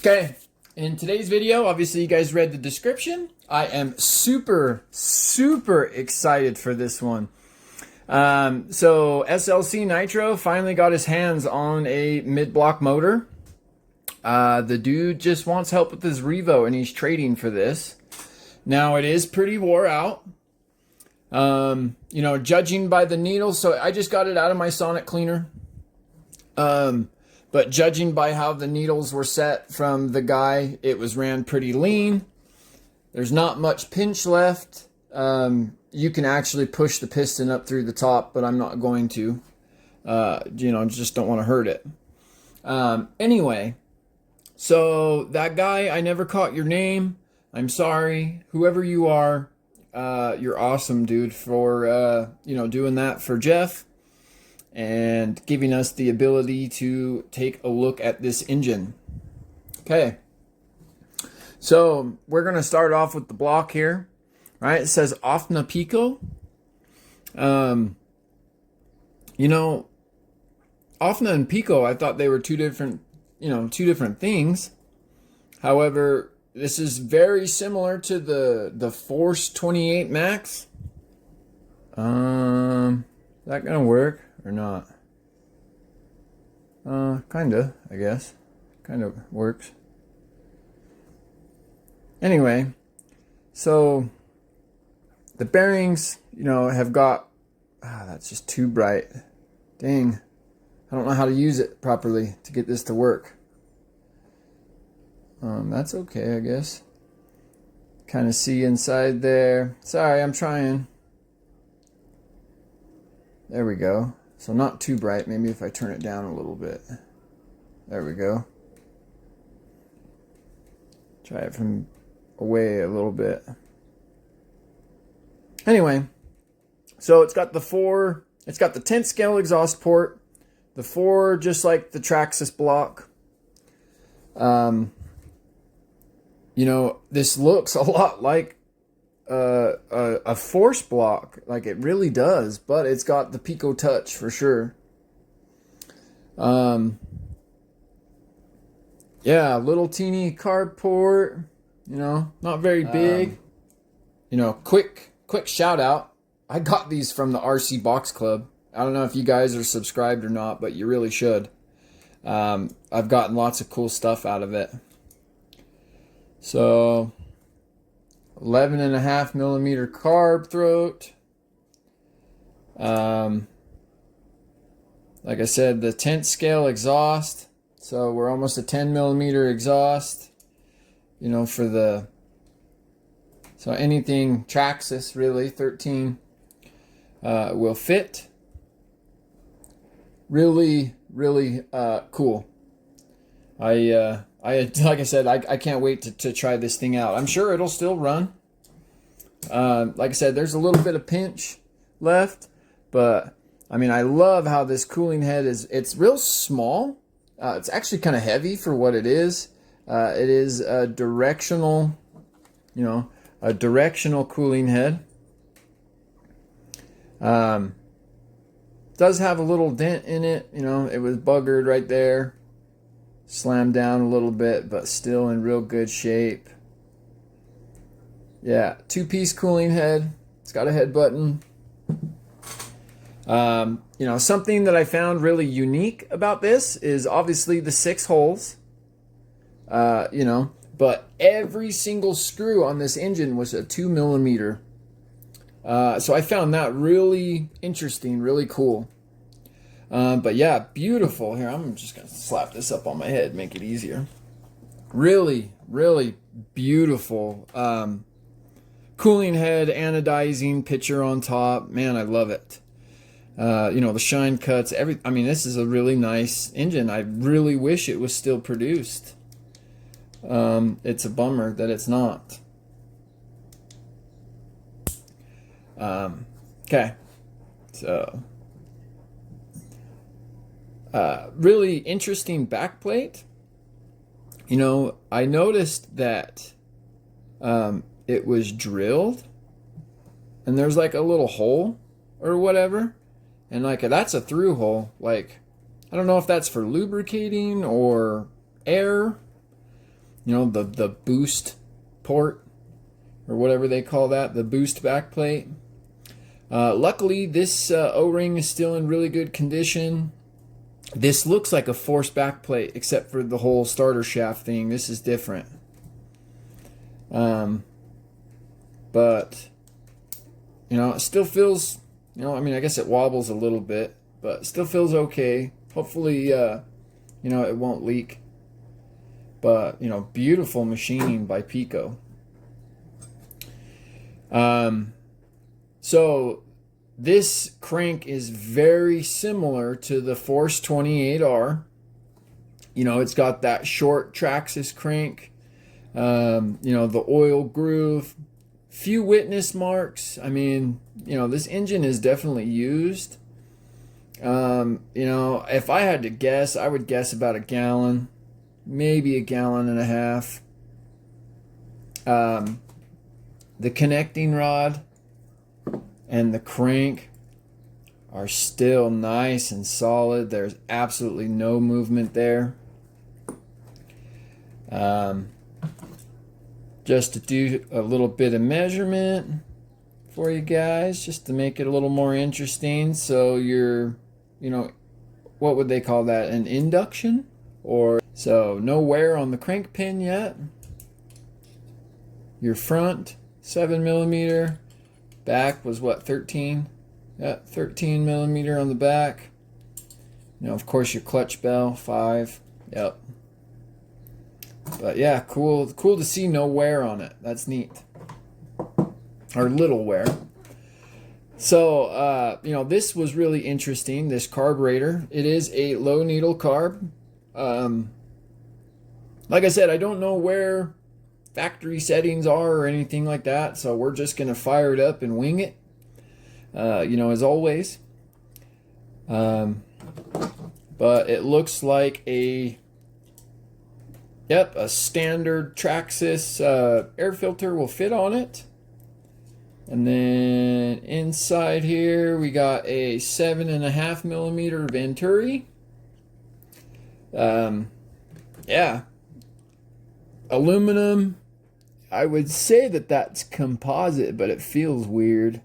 Okay, in today's video, obviously you guys read the description. I am super excited for this one. So SLC Nitro finally got his hands on a mid-block motor. The dude just wants help with his Revo and he's trading for this. Now it is pretty wore out. You know, judging by the needles, so I just got it out of my sonic cleaner. But judging by how the needles were set from the guy, it was ran pretty lean. There's not much pinch left. You can actually push the piston up through the top, but I'm not going to. You know, just don't want to hurt it. Anyway, so that guy, I never caught your name. I'm sorry. Whoever you are, you're awesome, dude, for, you know, doing that for Jeff and giving us the ability to take a look at this engine. Okay. So we're going to start off with the block here, right? It says Ofna Picco. You know, Ofna and Picco, I thought they were two different things. However, this is very similar to the Force 28 Max. Is that gonna work or not? Kinda, I guess. Kind of works. Anyway, so the bearings, you know, have got, that's just too bright. Dang. I don't know how to use it properly to get this to work. That's okay, I guess. Kind of see inside there. Sorry, I'm trying. There we go. So not too bright. Maybe if I turn it down a little bit. There we go. Try it from away a little bit. Anyway, so it's got the 10th scale exhaust port. The 4 just like the Traxxas block. You know, this looks a lot like a Force block, like it really does, but it's got the Picco touch for sure. Yeah, little teeny carb port, you know, not very big. You know, quick shout out. I got these from the RC Box Club. I don't know if you guys are subscribed or not, but you really should. I've gotten lots of cool stuff out of it. So 11.5 millimeter carb throat. Like I said, the 10th scale exhaust. So we're almost a 10 millimeter exhaust. You know, for the, so anything Traxxas really 13 will fit. Really cool. Like I said, I can't wait to try this thing out. I'm sure it'll still run. Like I said, there's a little bit of pinch left, but I mean, I love how this cooling head is. It's real small. It's actually kind of heavy for what it is. It is a directional, you know, a directional cooling head. Does have a little dent in it. You know, it was buggered right there. Slammed down a little bit, but still in real good shape. Yeah, 2-piece cooling head. It's got a head button. You know, something that I found really unique about this is obviously the 6 holes. You know, but every single screw on this engine was a 2 millimeter. So I found that really interesting, really cool. But yeah, beautiful. Here, I'm just going to slap this up on my head, make it easier. Really beautiful. Cooling head, anodizing picture on top. Man, I love it. You know, the shine cuts, I mean, this is a really nice engine. I really wish it was still produced. It's a bummer that it's not. Okay. So really interesting backplate. You know, I noticed that it was drilled and there's like a little hole or whatever, and like that's a through hole. Like, I don't know if that's for lubricating or air, you know, the boost port, or whatever they call that, the boost backplate. Luckily, this O-ring is still in really good condition. This looks like a forced backplate, except for the whole starter shaft thing. This is different. But, you know, it still feels, you know, I mean, I guess it wobbles a little bit, but it still feels okay. Hopefully, you know, it won't leak. But, you know, beautiful machining by Picco. So this crank is very similar to the Force 28R. You know, it's got that short traxxas crank. You know, the oil groove. Few witness marks. I mean, you know, this engine is definitely used. You know, if I had to guess, I would guess about a gallon. Maybe a gallon and a half. The connecting rod and the crank are still nice and solid. There's absolutely no movement there. Just to do a little bit of measurement for you guys, just to make it a little more interesting. So you're, you know, what would they call that? An induction? Or so no wear on the crank pin yet. Your front 7mm, back was what, 13? Yeah, 13mm on the back. You know, of course, your clutch bell 5. Yep. But yeah, cool to see no wear on it. That's neat. Or little wear. So, you know, this was really interesting, this carburetor. It is a low needle carb. Like I said, I don't know where factory settings are or anything like that, so we're just going to fire it up and wing it, you know, as always. But it looks like a standard traxxas air filter will fit on it. And then inside here we got a 7.5mm Venturi. Yeah, aluminum. I would say that that's composite, but it feels weird.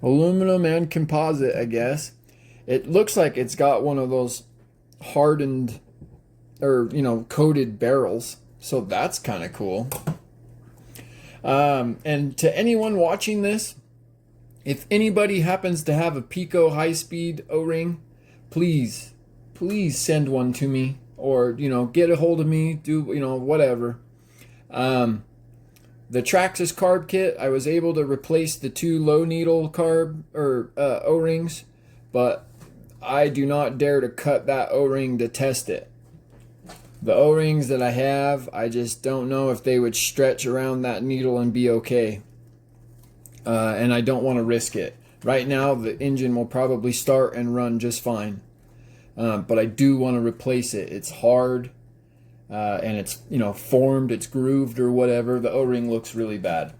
Aluminum and composite, I guess. It looks like it's got one of those hardened, or, you know, coated barrels. So that's kind of cool. And to anyone watching this, if anybody happens to have a Picco high-speed O-ring, please send one to me, or, you know, get a hold of me, do, you know, whatever. The traxxas carb kit, I was able to replace the 2 low needle carb or O-rings, but I do not dare to cut that O-ring to test it. The O-rings that I have, I just don't know if they would stretch around that needle and be okay. And I don't want to risk it. Right now, the engine will probably start and run just fine. But I do want to replace it. It's hard, and it's, you know, formed, it's grooved or whatever. The O-ring looks really bad.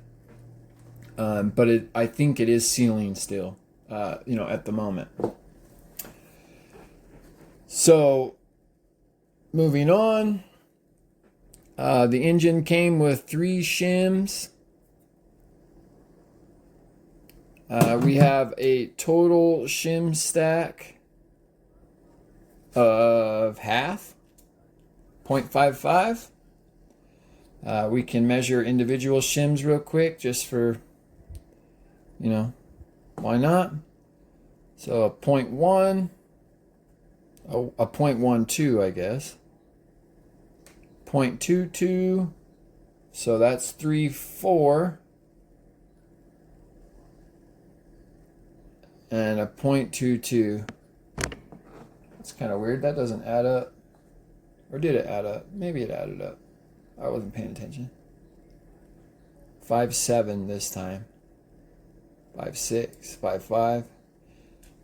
But I think it is sealing still, you know, at the moment. So, moving on, the engine came with 3 shims. We have a total shim stack of half, 0.55. We can measure individual shims real quick, just for, you know, why not? So a 0.1, a 0.12, I guess. 0.22, so that's 3/4. And a 0.22. That's kind of weird. That doesn't add up. Or did it add up? Maybe it added up. I wasn't paying attention. 5.7 this time. 5.6, 5.5.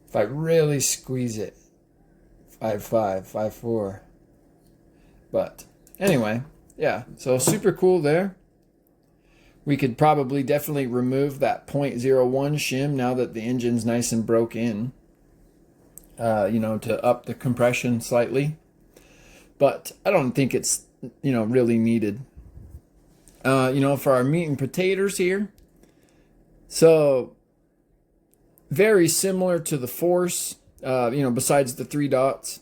If I really squeeze it, 5.5, 5.4. But anyway, yeah. So super cool there. We could probably definitely remove that 0.01 shim now that the engine's nice and broke in. You know, to up the compression slightly. But I don't think it's you know, really needed. You know, for our meat and potatoes here. So very similar to the Force, you know, besides the 3 dots.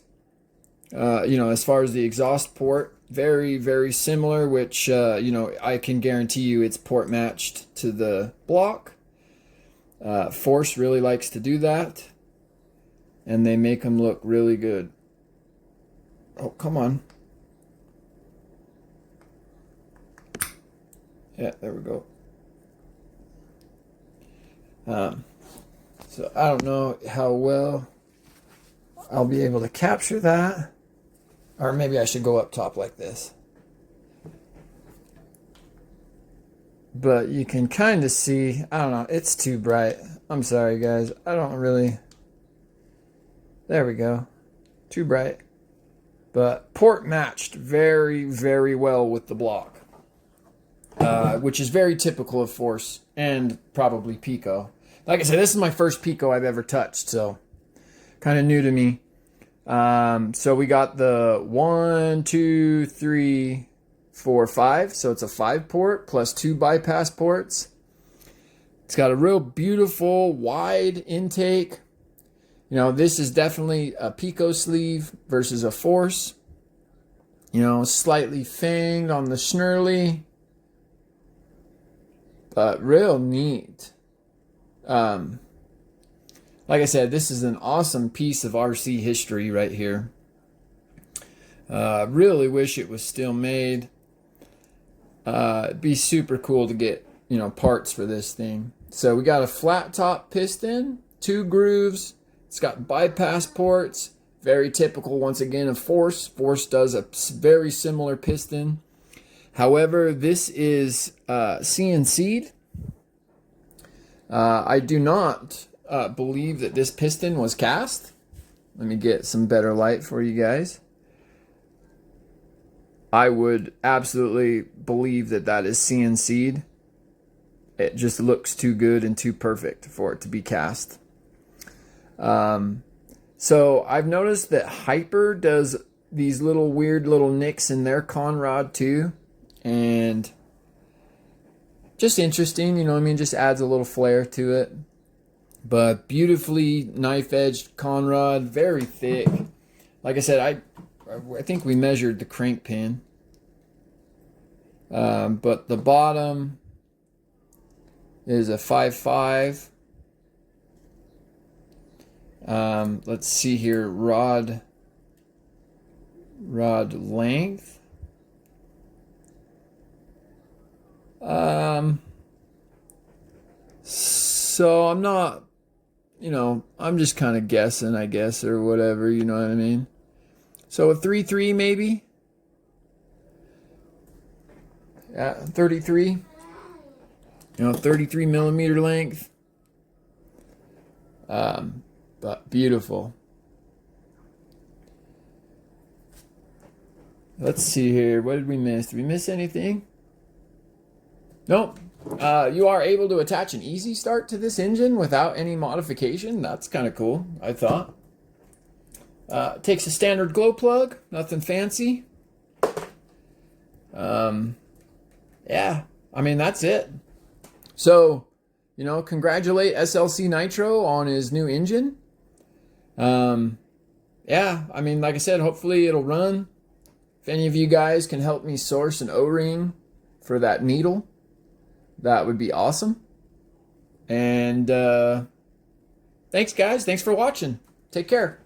You know, as far as the exhaust port, very, very similar, which, you know, I can guarantee you it's port matched to the block. Force really likes to do that, and they make them look really good. Oh, come on. Yeah, there we go. So I don't know how well I'll be able to capture that. Or maybe I should go up top like this. But you can kind of see, I don't know, it's too bright. I'm sorry, guys. I don't really... There we go. Too bright. But port matched very, very well with the block. Which is very typical of Force and probably Pico. Like I said, this is my first Pico I've ever touched, so kind of new to me. So we got the 1, 2, 3, 4, 5. So it's a 5 port plus 2 bypass ports. It's got a real beautiful wide intake. You know, this is definitely a Pico sleeve versus a Force. You know, slightly fanged on the snurly. But real neat. Like I said, this is an awesome piece of RC history right here. Really wish it was still made. It'd be super cool to get, you know, parts for this thing. So we got a flat top piston, 2 grooves. It's got bypass ports. Very typical, once again, of Force. Force does a very similar piston. However, this is CNC'd. I do not believe that this piston was cast. Let me get some better light for you guys. I would absolutely believe that that is CNC'd. It just looks too good and too perfect for it to be cast. So I've noticed that Hyper does these little weird little nicks in their conrod too. And just interesting, you know what I mean? Just adds a little flair to it. But beautifully knife-edged conrod, very thick. Like I said, I think we measured the crank pin. But the bottom is a 5.5. Let's see here, rod length. So I'm not, you know, I'm just kind of guessing, I guess, or whatever, you know what I mean? So a 3.3 maybe? Yeah, 33. You know, 33 millimeter length. But beautiful. Let's see here. What did we miss? Did we miss anything? Nope. You are able to attach an easy start to this engine without any modification. That's kind of cool, I thought. Takes a standard glow plug. Nothing fancy. Yeah, I mean, that's it. So, you know, congratulate SLC Nitro on his new engine. Yeah, I mean, like I said, hopefully it'll run. If any of you guys can help me source an O-ring for that needle, that would be awesome. And thanks, guys. Thanks for watching. Take care.